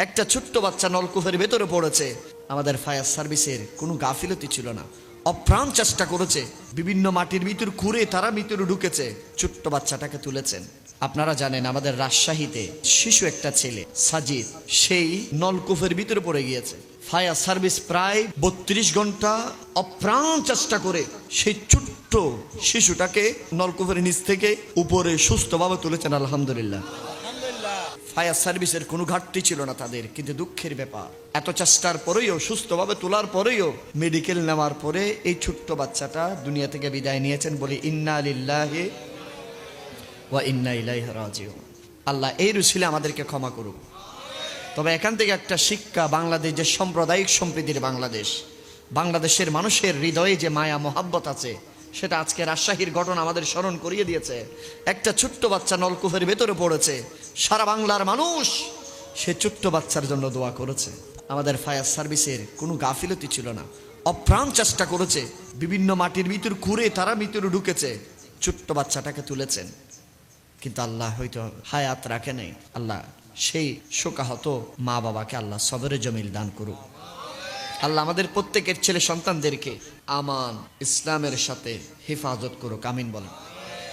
একটা ছোট্ট বাচ্চা নলকূপের ভেতরে পড়েছে। আমাদের ফায়ার সার্ভিসের কোনো গাফিলতি ছিল না, অপ্রাণ চেষ্টা করেছে। বিভিন্ন মাটির ভিতর খুঁড়ে তারা ভিতরে ঢুকেছে, ছোট্ট বাচ্চাটাকে তুলেছেন। আপনারা জানেন আমাদের রাজশাহীতে শিশু একটা ছেলে সাজিদ, সেই নলকূপের ভিতরে পড়ে গিয়েছে। ফায়ার সার্ভিস প্রায় 32 ঘন্টা অপ্রাণ চেষ্টা করে সেই ছোট্ট শিশুটাকে নলকূপের নিচ থেকে উপরে সুস্থভাবে তুলেছেন, আলহামদুলিল্লাহ। ফায়ার সার্ভিসের কোনো ঘাটতি ছিল না তাদের, কিন্তু দুঃখের ব্যাপার এত চেষ্টার পরেও, সুস্থভাবে তোলার পরেও, মেডিকেল নেওয়ার পরে এই ছোট্ট বাচ্চাটা দুনিয়া থেকে বিদায় নিয়েছেন। বলি ইন্না লিল্লাহি ওয়া ইন্না ইলাইহি রাজিউন। আল্লাহ এই রুসিলে আমাদেরকে ক্ষমা করুক। তবে এখান থেকে একটা শিক্ষা, বাংলাদেশ যে সাম্প্রদায়িক সম্প্রীতির বাংলাদেশ, বাংলাদেশের মানুষের হৃদয়ে যে মায়া মোহাব্বত আছে, সেটা আজকে রাজশাহীর ঘটনা আমাদের স্মরণ করিয়ে দিয়েছে। একটা ছোট্ট বাচ্চা নলকূপের ভেতরে পড়েছে, সারা বাংলার মানুষ সে ছোট্ট বাচ্চার জন্য দোয়া করেছে। আমাদের ফায়ার সার্ভিসের কোনো গাফিলতি ছিল না, অপ্রাণ চেষ্টা করেছে। বিভিন্ন মাটির ভিতর খুঁড়ে তারা ভিতরে ঢুকেছে, ছোট্ট বাচ্চাটাকে তুলেছেন। কিন্তু আল্লাহ হয়তো হায়াত রাখে নাই। আল্লাহ সেই শোকাহত মা বাবাকে আল্লাহ সবরে জমিল দান করুক। আল্লাহ আমাদের প্রত্যেকের ছেলে সন্তানদেরকে আমান ইসলামের সাথে হেফাজত করুক, আমিন বলেন।